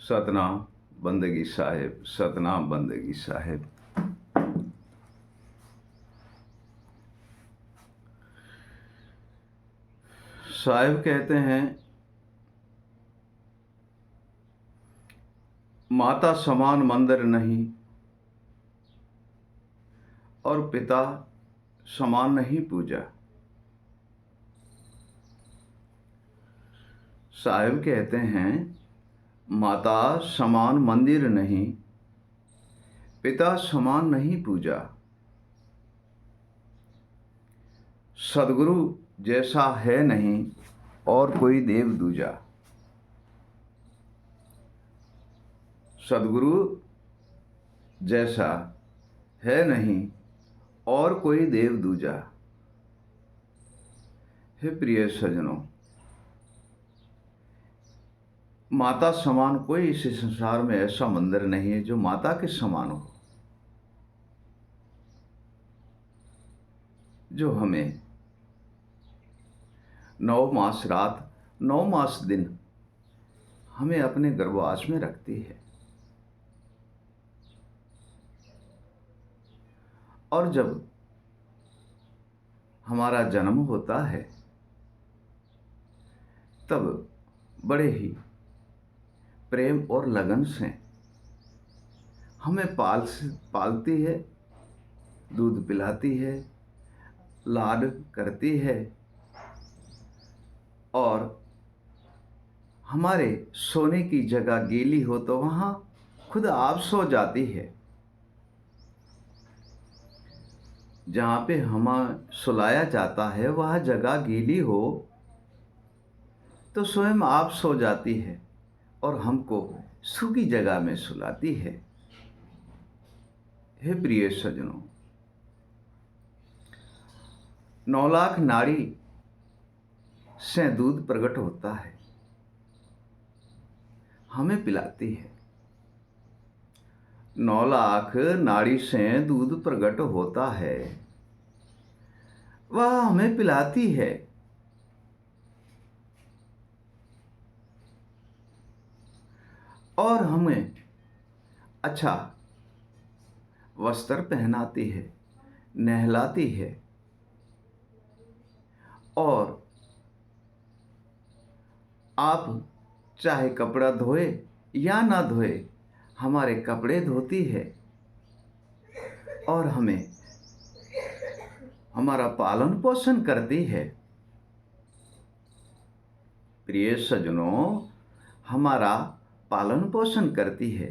सतनाम बंदगी साहिब, सतनाम बंदगी साहिब। साहिब कहते हैं, माता समान मंदिर नहीं और पिता समान नहीं पूजा। साहिब कहते हैं, माता समान मंदिर नहीं, पिता समान नहीं पूजा। सदगुरु जैसा है नहीं और कोई देव दूजा। सदगुरु जैसा है नहीं और कोई देव दूजा। हे प्रिय सज्जनों, माता समान कोई इस संसार में ऐसा मंदिर नहीं है जो माता के समान हो, जो हमें 9 मास रात 9 मास दिन हमें अपने गर्भवास में रखती है। और जब हमारा जन्म होता है तब बड़े ही प्रेम और लगन से हमें पालती है, दूध पिलाती है, लाड करती है और हमारे सोने की जगह गीली हो तो वहाँ खुद आप सो जाती है। जहाँ पे हमें सुलाया जाता है वह जगह गीली हो तो स्वयं आप सो जाती है और हमको सूखी जगह में सुलाती है। हे प्रिय सज्जनों, 9 लाख नाड़ी से दूध प्रकट होता है, हमें पिलाती है। 9 लाख नाड़ी से दूध प्रकट होता है, वह हमें पिलाती है। और हमें अच्छा वस्त्र पहनाती है, नहलाती है और आप चाहे कपड़ा धोए या ना धोए, हमारे कपड़े धोती है और हमें हमारा पालन पोषण करती है। प्रिय सज्जनों, हमारा पालन पोषण करती है।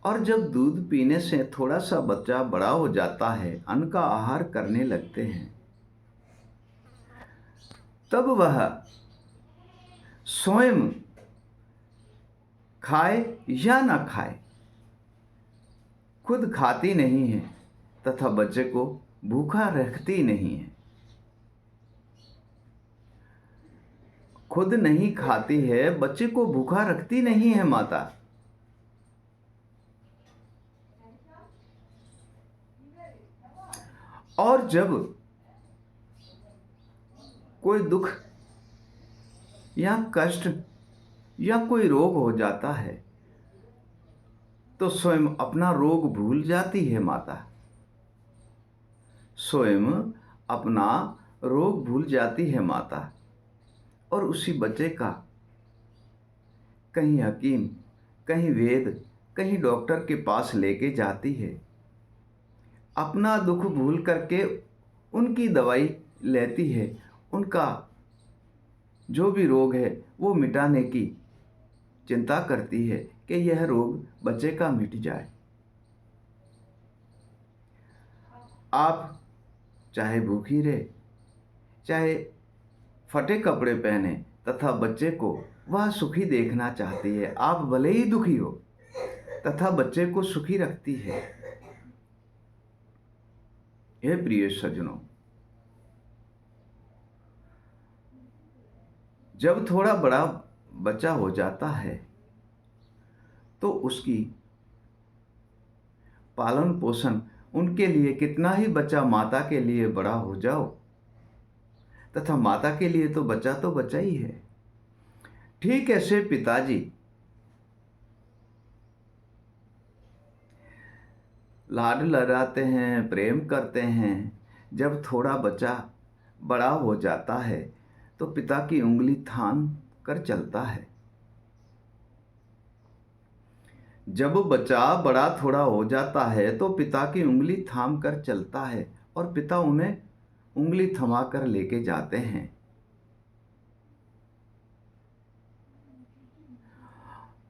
और जब दूध पीने से थोड़ा सा बच्चा बड़ा हो जाता है, अन्न का आहार करने लगते हैं, तब वह स्वयं खाए या ना खाए, खुद खाती नहीं है तथा बच्चे को भूखा रखती नहीं है। खुद नहीं खाती है, बच्चे को भूखा रखती नहीं है माता। और जब कोई दुख या कष्ट या कोई रोग हो जाता है तो स्वयं अपना रोग भूल जाती है माता। स्वयं अपना रोग भूल जाती है माता और उसी बच्चे का कहीं हकीम, कहीं वेद, कहीं डॉक्टर के पास लेके जाती है। अपना दुख भूल करके उनकी दवाई लेती है, उनका जो भी रोग है वो मिटाने की चिंता करती है कि यह रोग बच्चे का मिट जाए। आप चाहे भूखी रहे, चाहे फटे कपड़े पहने, तथा बच्चे को वह सुखी देखना चाहती है। आप भले ही दुखी हो तथा बच्चे को सुखी रखती है। हे प्रिय सज्जनों, जब थोड़ा बड़ा बच्चा हो जाता है तो उसकी पालन पोषण उनके लिए कितना ही बच्चा माता के लिए बड़ा हो जाओ, तथा माता के लिए तो बच्चा ही है। ठीक ऐसे पिताजी लाड लड़ाते हैं, प्रेम करते हैं। जब थोड़ा बच्चा बड़ा हो जाता है तो पिता की उंगली थाम कर चलता है। जब बच्चा बड़ा थोड़ा हो जाता है तो पिता की उंगली थाम कर चलता है और पिता उन्हें उंगली थमा कर लेके जाते हैं।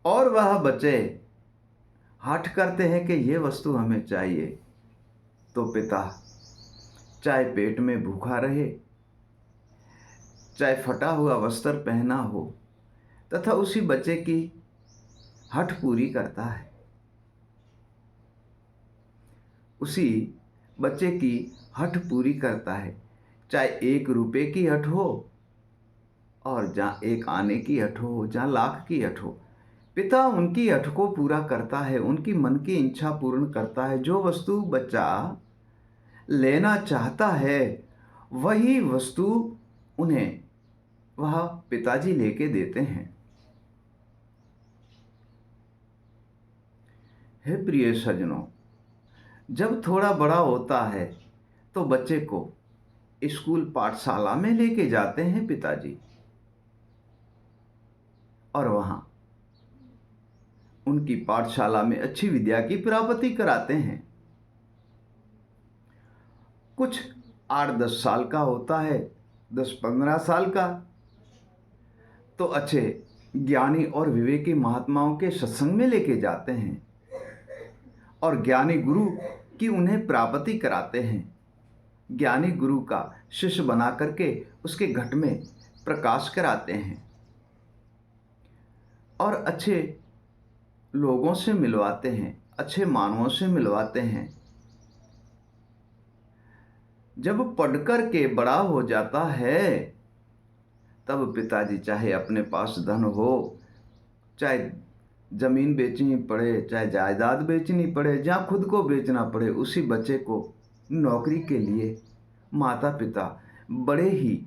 और वह बच्चे हठ करते हैं कि ये वस्तु हमें चाहिए, तो पिता चाहे पेट में भूखा रहे, चाहे फटा हुआ वस्त्र पहना हो, तथा उसी बच्चे की हठ पूरी करता है। उसी बच्चे की हठ पूरी करता है, चाहे 1 रुपए की हठ हो और जहाँ 1 आने की हठ हो, जहाँ लाख की हठ हो। पिता उनकी हठ को पूरा करता है, उनकी मन की इच्छा पूर्ण करता है। जो वस्तु बच्चा लेना चाहता है वही वस्तु उन्हें वह पिताजी लेके देते हैं। हे प्रिय सज्जनों, जब थोड़ा बड़ा होता है तो बच्चे को स्कूल पाठशाला में लेके जाते हैं पिताजी, और वहाँ उनकी पाठशाला में अच्छी विद्या की प्राप्ति कराते हैं। कुछ 8-10 साल का होता है, 10-15 साल का, तो अच्छे ज्ञानी और विवेकी महात्माओं के सत्संग में लेके जाते हैं और ज्ञानी गुरु की उन्हें प्राप्ति कराते हैं। ज्ञानी गुरु का शिष्य बना करके उसके घट में प्रकाश कराते हैं और अच्छे लोगों से मिलवाते हैं, अच्छे मानवों से मिलवाते हैं। जब पढ़कर के बड़ा हो जाता है तब पिताजी चाहे अपने पास धन हो, चाहे जमीन बेचनी पड़े, चाहे जायदाद बेचनी पड़े, जहाँ खुद को बेचना पड़े, उसी बच्चे को नौकरी के लिए माता पिता बड़े ही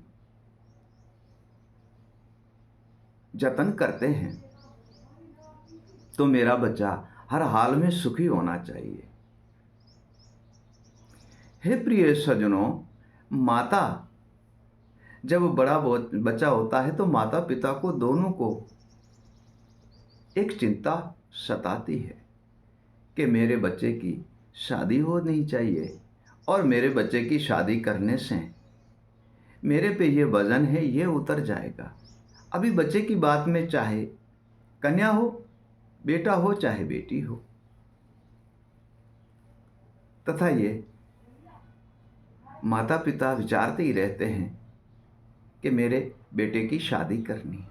जतन करते हैं। तो मेरा बच्चा हर हाल में सुखी होना चाहिए। हे प्रिय सज्जनों, माता जब बड़ा बच्चा होता है तो माता पिता को दोनों को एक चिंता सताती है कि मेरे बच्चे की शादी होनी चाहिए और मेरे बच्चे की शादी करने से मेरे पे ये वजन है, ये उतर जाएगा। अभी बच्चे की बात में चाहे कन्या हो, बेटा हो, चाहे बेटी हो, तथा ये माता पिता विचारते ही रहते हैं कि मेरे बेटे की शादी करनी है।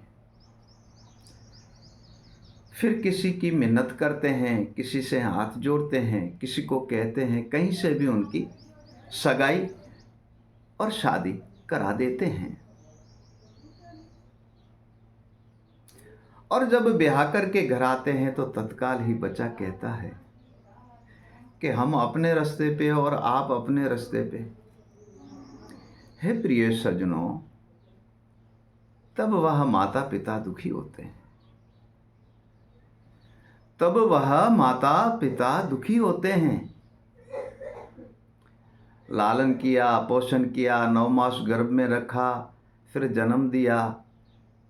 फिर किसी की मिन्नत करते हैं, किसी से हाथ जोड़ते हैं, किसी को कहते हैं, कहीं से भी उनकी सगाई और शादी करा देते हैं। और जब ब्याह करके घर आते हैं तो तत्काल ही बच्चा कहता है कि हम अपने रास्ते पे और आप अपने रास्ते पे। हे प्रिय सज्जनों, तब वह माता पिता दुखी होते हैं, तब वह माता पिता दुखी होते हैं। लालन किया, पोषण किया, 9 मास गर्भ में रखा, फिर जन्म दिया,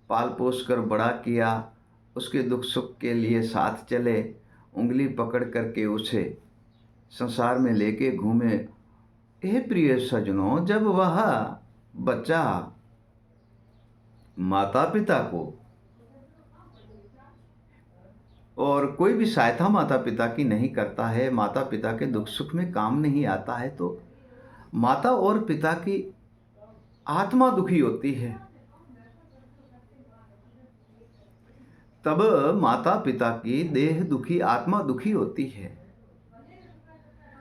पाल पोस कर बड़ा किया, उसके दुख सुख के लिए साथ चले, उंगली पकड़ करके उसे संसार में लेके घूमे। हे प्रिय सज्जनों, जब वह बच्चा माता पिता को और कोई भी सहायता माता पिता की नहीं करता है, माता पिता के दुख सुख में काम नहीं आता है, तो माता और पिता की आत्मा दुखी होती है। तब माता पिता की देह दुखी, आत्मा दुखी होती है।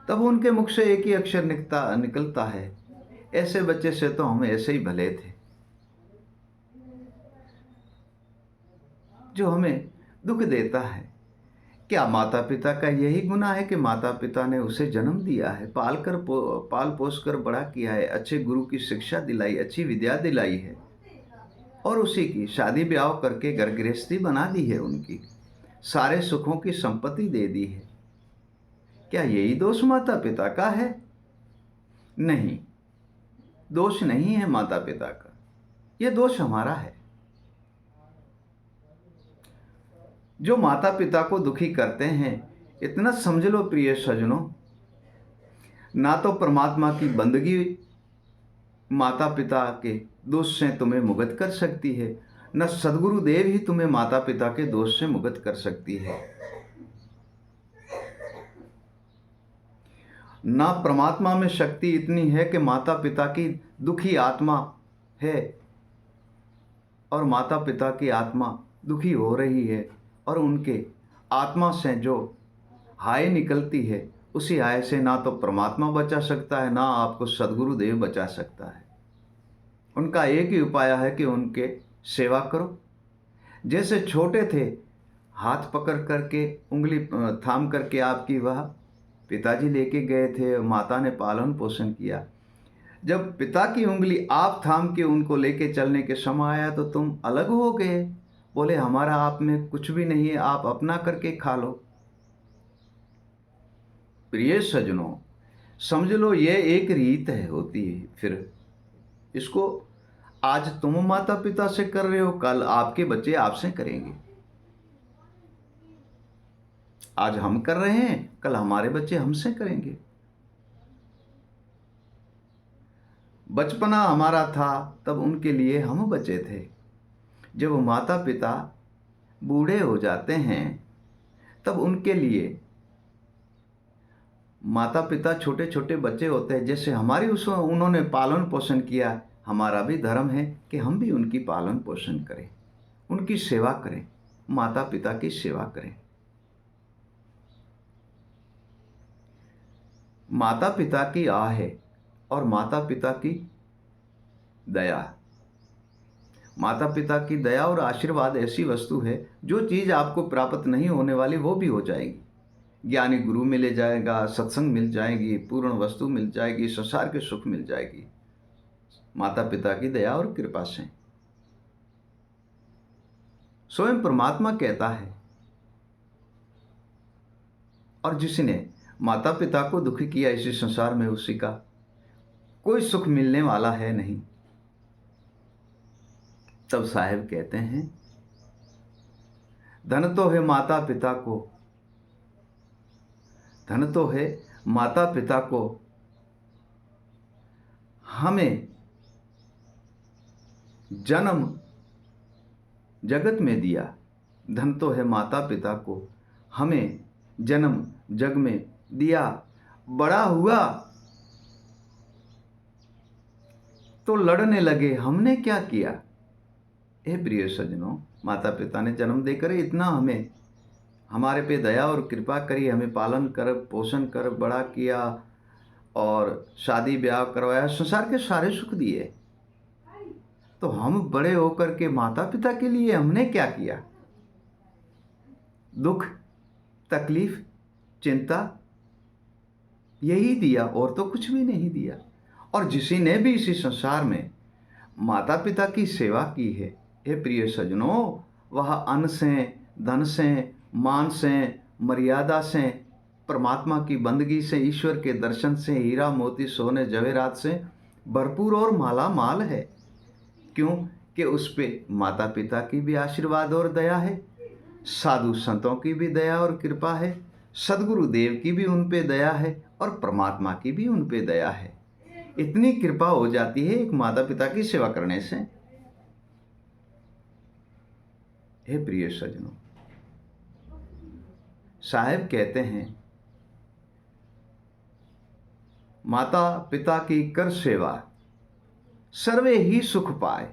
तब उनके मुख से एक ही अक्षर निकलता है, ऐसे बच्चे से तो हम ऐसे ही भले थे। जो हमें दुख देता है, क्या माता पिता का यही गुनाह है कि माता पिता ने उसे जन्म दिया है, पाल पोस कर बड़ा किया है, अच्छे गुरु की शिक्षा दिलाई, अच्छी विद्या दिलाई है, और उसी की शादी ब्याह करके घर गृहस्थी बना दी है, उनकी सारे सुखों की संपत्ति दे दी है। क्या यही दोष माता पिता का है? नहीं, दोष नहीं है माता पिता का, यह दोष हमारा है। जो माता पिता को दुखी करते हैं, इतना समझ लो प्रिय सज्जनों, ना तो परमात्मा की बंदगी माता पिता के दोष से तुम्हें मुक्त कर सकती है, न सदगुरु देव ही तुम्हें माता पिता के दोष से मुक्त कर सकती है। ना परमात्मा में शक्ति इतनी है कि माता पिता की दुखी आत्मा है और माता पिता की आत्मा दुखी हो रही है, और उनके आत्मा से जो हाय निकलती है, उसी हाय से ना तो परमात्मा बचा सकता है, ना आपको सदगुरु देव बचा सकता है। उनका एक ही उपाय है कि उनके सेवा करो। जैसे छोटे थे, हाथ पकड़ करके उंगली थाम करके आपकी वह पिताजी लेके गए थे, माता ने पालन पोषण किया। जब पिता की उंगली आप थाम के उनको लेके चलने के समय आया तो तुम अलग हो गए, बोले हमारा आप में कुछ भी नहीं है, आप अपना करके खा लो। प्रिय सज्जनों, समझ लो ये एक रीत है, होती है। फिर इसको आज तुम माता पिता से कर रहे हो, कल आपके बच्चे आपसे करेंगे। आज हम कर रहे हैं, कल हमारे बच्चे हमसे करेंगे। बचपना हमारा था तब उनके लिए हम बचे थे। जब माता पिता बूढ़े हो जाते हैं तब उनके लिए माता पिता छोटे छोटे बच्चे होते हैं, जैसे हमारी उन्होंने पालन पोषण किया, हमारा भी धर्म है कि हम भी उनकी पालन पोषण करें, उनकी सेवा करें, माता पिता की सेवा करें। माता पिता की आह है और माता पिता की दया। माता पिता की दया और आशीर्वाद ऐसी वस्तु है, जो चीज़ आपको प्राप्त नहीं होने वाली वो भी हो जाएगी। ज्ञानी गुरु मिले जाएगा, सत्संग मिल जाएगी, पूर्ण वस्तु मिल जाएगी, संसार के सुख मिल जाएगी, माता पिता की दया और कृपा से। स्वयं परमात्मा कहता है, और जिसने माता पिता को दुखी किया इसी संसार में, उसी का कोई सुख मिलने वाला है नहीं। तब साहेब कहते हैं, धन तो है माता पिता को, धन तो है माता पिता को हमें जन्म जगत में दिया। धन तो है माता पिता को हमें जन्म जग में दिया। बड़ा हुआ तो लड़ने लगे, हमने क्या किया? हे प्रिय सज्जनों, माता पिता ने जन्म देकर इतना हमें, हमारे पे दया और कृपा करी, हमें पालन कर पोषण कर बड़ा किया और शादी ब्याह करवाया, संसार के सारे सुख दिए, तो हम बड़े होकर के माता पिता के लिए हमने क्या किया? दुख, तकलीफ, चिंता यही दिया, और तो कुछ भी नहीं दिया। और जिसी ने भी इसी संसार में माता पिता की सेवा की है, हे प्रिय सज्जनों, वह अन्न से, धन से, मान से, मर्यादा से, परमात्मा की बंदगी से, ईश्वर के दर्शन से, हीरा मोती सोने जवेरात से भरपूर और माला माल है। क्यों? कि उस पे माता पिता की भी आशीर्वाद और दया है, साधु संतों की भी दया और कृपा है, सदगुरु देव की भी उन पे दया है, और परमात्मा की भी उन पे दया है। इतनी कृपा हो जाती है एक माता पिता की सेवा करने से। हे प्रिय सज्जनों, साहेब कहते हैं, माता पिता की कर सेवा सर्वे ही सुख पाए।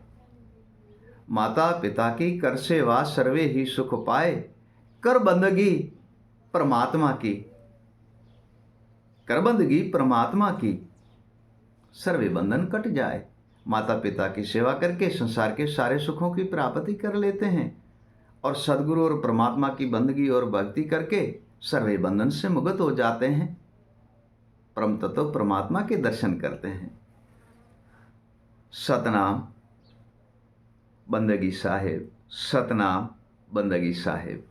माता पिता की कर सेवा सर्वे ही सुख पाए। कर बंदगी परमात्मा की, कर बंदगी परमात्मा की, सर्वे बंधन कट जाए। माता पिता की सेवा करके संसार के सारे सुखों की प्राप्ति कर लेते हैं, और सदगुरु और परमात्मा की बंदगी और भक्ति करके सर्वे बंधन से मुक्त हो जाते हैं, परम तत्व परमात्मा के दर्शन करते हैं। सतनाम बंदगी साहिब, सतनाम बंदगी साहिब।